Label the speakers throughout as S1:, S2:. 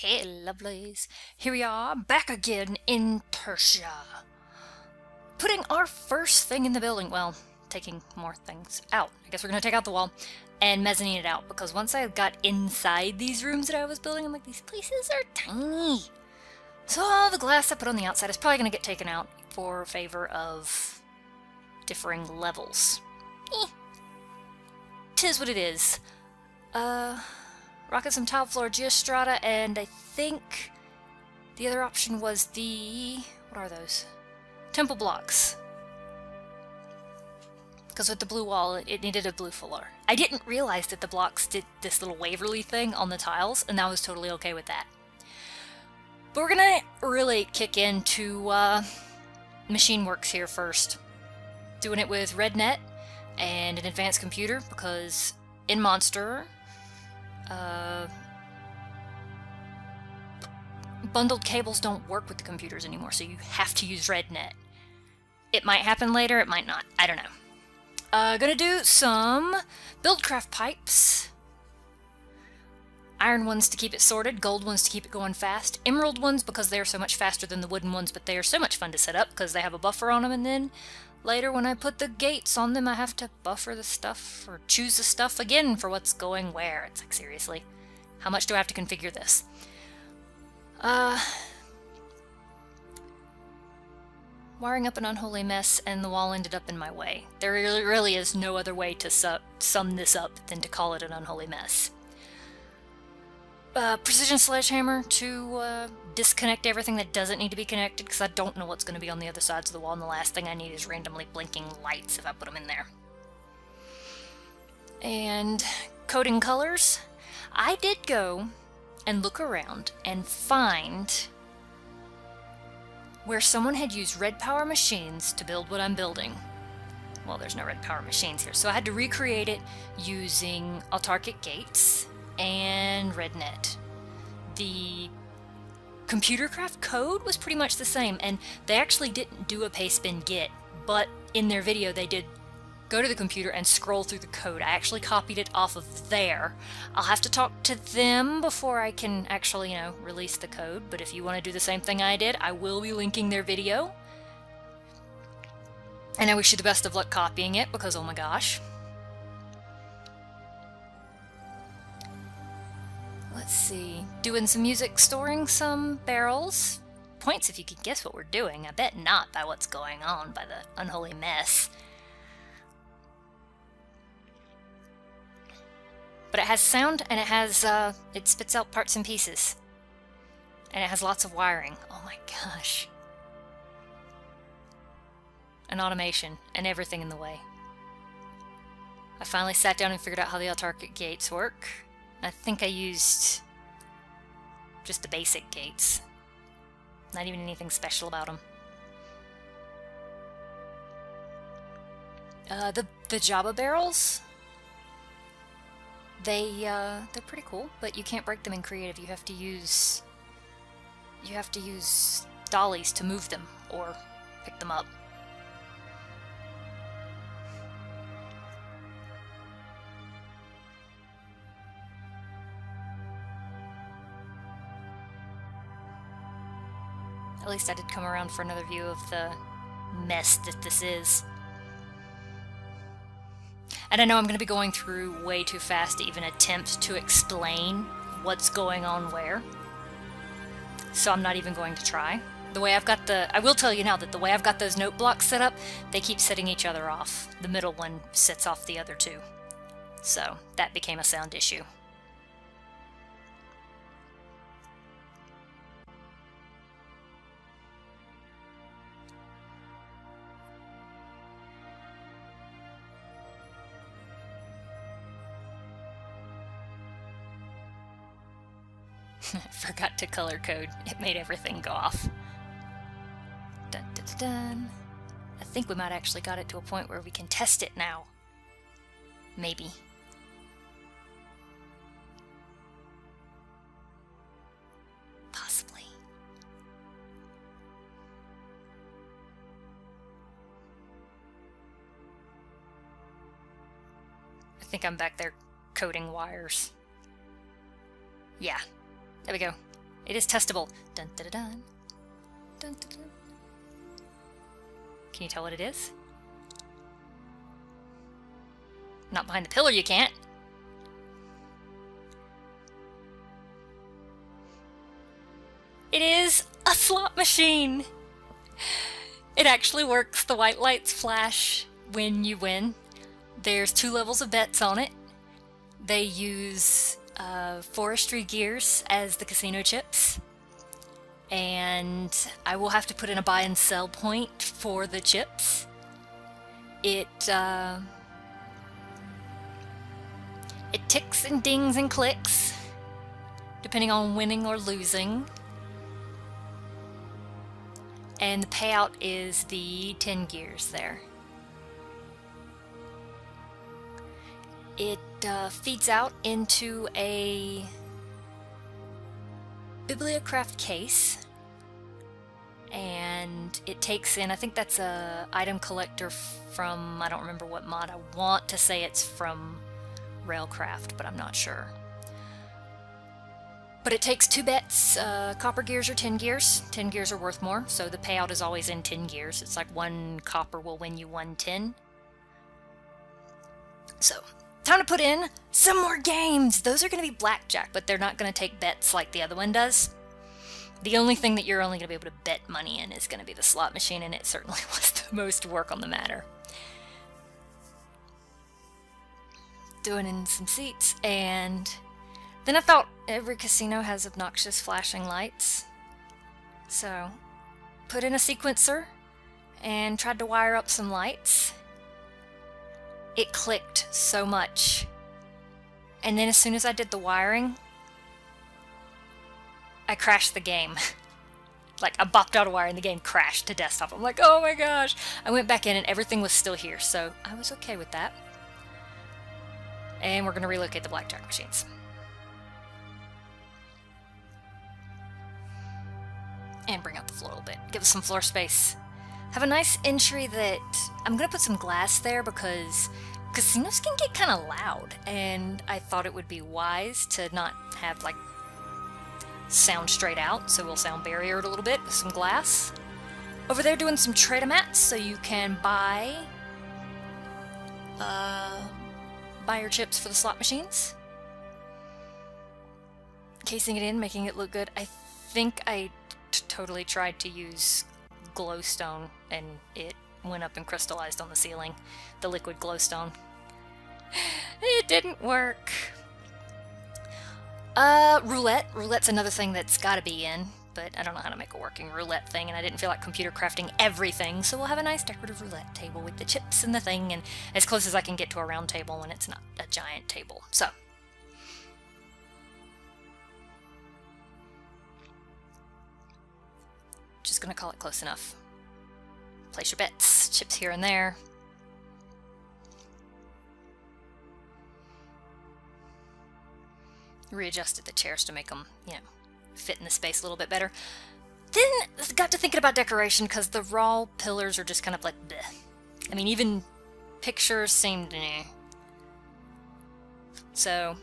S1: Hey lovelies, here we are back again in Tertia. Putting our first thing in the building, well, taking more things out. I guess we're gonna take out the wall and mezzanine it out, because once I got inside these rooms that I was building, I'm like, these places are tiny. So all the glass I put on the outside is probably gonna get taken out for favor of differing levels. Tis what it is. Rocket some tile floor geostrata, and I think the other option was the... what are those? Temple blocks. Because with the blue wall, it needed a blue floor. I didn't realize that the blocks did this little Waverly thing on the tiles, and I was totally okay with that. But we're gonna really kick into MachineWorks here first. Doing it with RedNet and an advanced computer, because in Monster... bundled cables don't work with the computers anymore, so you have to use RedNet. It might happen later, it might not. I don't know. Gonna do some Buildcraft pipes. Iron ones to keep it sorted, gold ones to keep it going fast, emerald ones because they are so much faster than the wooden ones, but they are so much fun to set up because they have a buffer on them, and then later when I put the gates on them I have to buffer the stuff or choose the stuff again for what's going where. It's like, seriously, how much do I have to configure this? Wiring up an unholy mess, and the wall ended up in my way. There really is no other way to sum this up than to call it an unholy mess. Precision sledgehammer to disconnect everything that doesn't need to be connected, because I don't know what's going to be on the other sides of the wall, and the last thing I need is randomly blinking lights if I put them in there. And coding colors. I did go and look around and find where someone had used red power machines to build what I'm building. Well, there's no red power machines here, so I had to recreate it using autarkic gates and RedNet. The ComputerCraft code was pretty much the same, and they actually didn't do a paste bin git, but in their video they did go to the computer and scroll through the code. I actually copied it off of there. I'll have to talk to them before I can actually, release the code, but if you want to do the same thing I did, I will be linking their video. And I wish you the best of luck copying it, because oh my gosh. Let's see. Doing some music, storing some barrels. Points if you can guess what we're doing. I bet not by what's going on, by the unholy mess. But it has sound, and it has, it spits out parts and pieces. And it has lots of wiring. Oh my gosh. And automation, and everything in the way. I finally sat down and figured out how the autarkic gates work. I think I used just the basic gates. Not even anything special about them. The Jabba barrels, they're pretty cool, but you can't break them in creative. You have to use dollies to move them or pick them up. At least I did come around for another view of the mess that this is. And I know I'm going to be going through way too fast to even attempt to explain what's going on where. So I'm not even going to try. The way I've got I will tell you now that the way I've got those note blocks set up, they keep setting each other off. The middle one sets off the other two. So that became a sound issue. Forgot to color code. It made everything go off. Dun, dun, dun, dun. I think we might actually got it to a point where we can test it now. Maybe. Possibly. I think I'm back there coding wires. Yeah, there we go. It is testable. Dun, dun, dun, dun. Dun, dun, dun. Can you tell what it is? Not behind the pillar, you can't. It is a slot machine. It actually works. The white lights flash when you win. There's 2 levels of bets on it. They use forestry gears as the casino chips. And I will have to put in a buy and sell point for the chips. It ticks and dings and clicks depending on winning or losing. And the payout is the 10 gears there. It feeds out into a Bibliocraft case, and it takes in, I think that's a item collector from, I don't remember what mod. I want to say it's from Railcraft, but I'm not sure. But it takes 2 bets, copper gears or 10 gears. 10 gears are worth more, so the payout is always in 10 gears. It's like 1 copper will win you 1 tin. So, time to put in some more games! Those are going to be blackjack, but they're not going to take bets like the other one does. The only thing that you're only going to be able to bet money in is going to be the slot machine, and it certainly was the most work on the matter. Doing in some seats, and then I thought every casino has obnoxious flashing lights. So, put in a sequencer and tried to wire up some lights. It clicked so much. And then as soon as I did the wiring, I crashed the game. Like, I bopped out a wire and the game crashed to desktop. I'm like, oh my gosh. I went back in and everything was still here, so I was okay with that. And we're going to relocate the blackjack machines. And bring out the floor a little bit. Give us some floor space. Have a nice entry that... I'm going to put some glass there because casinos can get kind of loud. And I thought it would be wise to not have, like, sound straight out. So we'll sound barriered a little bit with some glass. Over there doing some trader mats so you can buy your chips for the slot machines. Casing it in, making it look good. I think I totally tried to use glowstone and it went up and crystallized on the ceiling. The liquid glowstone. It didn't work. Roulette. Roulette's another thing that's gotta be in, but I don't know how to make a working roulette thing, and I didn't feel like computer crafting everything, so we'll have a nice decorative roulette table with the chips and the thing, and as close as I can get to a round table when it's not a giant table. So, just gonna call it close enough. Place your bets, chips here and there. Readjusted the chairs to make them, you know, fit in the space a little bit better. Then got to thinking about decoration because the raw pillars are just kind of like bleh. I mean, even pictures seemed nah. So,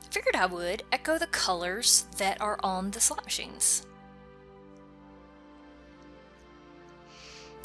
S1: figured I would echo the colors that are on the slot machines.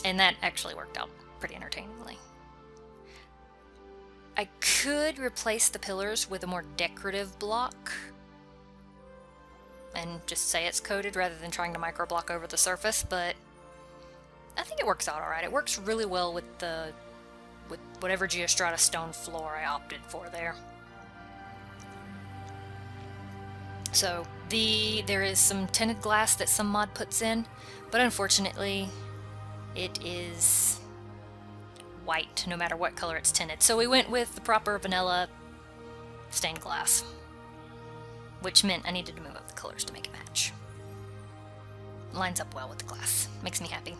S1: And that actually worked out pretty entertainingly. I could replace the pillars with a more decorative block and just say it's coated rather than trying to microblock over the surface, but I think it works out alright. It works really well with whatever Geostrata stone floor I opted for there. So there is some tinted glass that some mod puts in, but unfortunately it is white no matter what color it's tinted. So we went with the proper vanilla stained glass, which meant I needed to move up the colors to make it match. Lines up well with the glass. Makes me happy.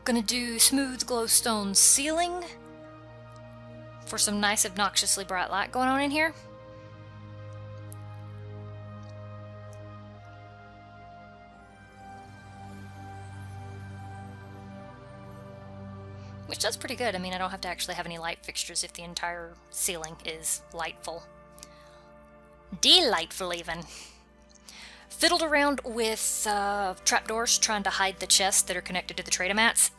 S1: Gonna do smooth glowstone ceiling for some nice obnoxiously bright light going on in here. Which does pretty good. I mean, I don't have to actually have any light fixtures if the entire ceiling is lightful. Delightful, even. Fiddled around with trapdoors, trying to hide the chests that are connected to the trader mats.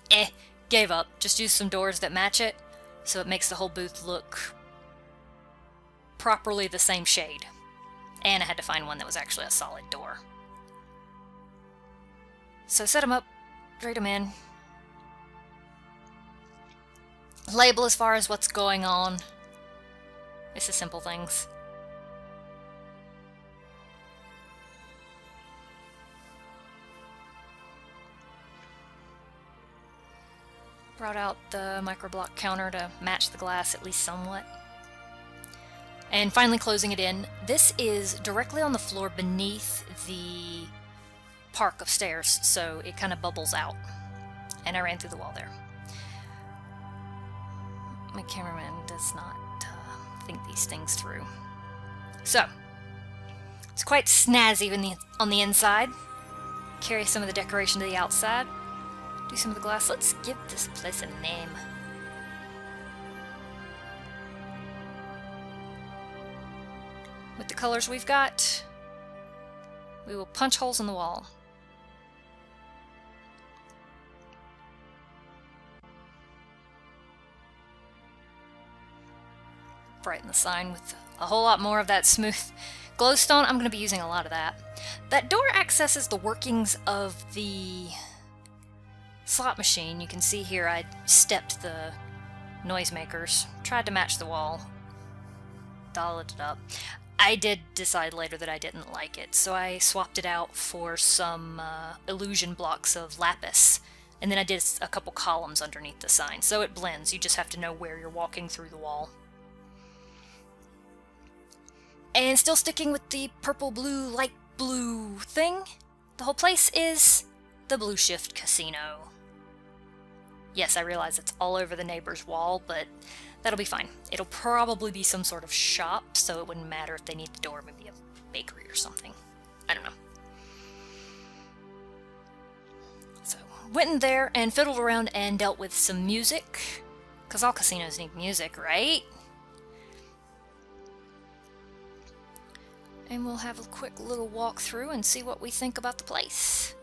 S1: Gave up. Just use some doors that match it, so it makes the whole booth look properly the same shade. And I had to find one that was actually a solid door. So set them up, trade them in. Label as far as what's going on. It's the simple things. Brought out the microblock counter to match the glass at least somewhat. And finally closing it in. This is directly on the floor beneath the park of stairs, so it kind of bubbles out. And I ran through the wall there. My cameraman does not think these things through. So, it's quite snazzy on the inside. Carry some of the decoration to the outside. Do some of the glass. Let's give this place a name. With the colors we've got, we will punch holes in the wall. Brighten the sign with a whole lot more of that smooth glowstone. I'm going to be using a lot of that. That door accesses the workings of the slot machine. You can see here I stepped the noisemakers, tried to match the wall, dolled it up. I did decide later that I didn't like it, so I swapped it out for some illusion blocks of lapis, and then I did a couple columns underneath the sign, so it blends. You just have to know where you're walking through the wall. And still sticking with the purple-blue, light blue thing, the whole place is the Blue Shift Casino. Yes, I realize it's all over the neighbor's wall, but that'll be fine. It'll probably be some sort of shop, so it wouldn't matter if they need the door, maybe a bakery or something. I don't know. So, went in there and fiddled around and dealt with some music, because all casinos need music, right? And we'll have a quick little walk through and see what we think about the place.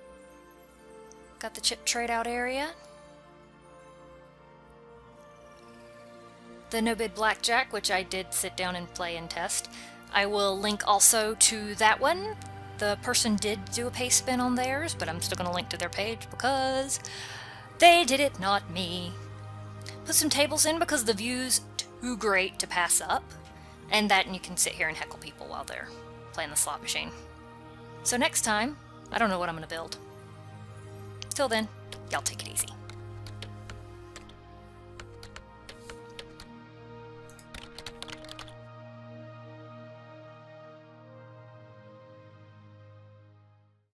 S1: Got the chip trade out area. The no-bid blackjack, which I did sit down and play and test. I will link also to that one. The person did do a pay spin on theirs, but I'm still going to link to their page because they did it, not me. Put some tables in because the view's too great to pass up. And that, and you can sit here and heckle people while they're playing the slot machine. So next time, I don't know what I'm going to build. Till then, y'all take it easy.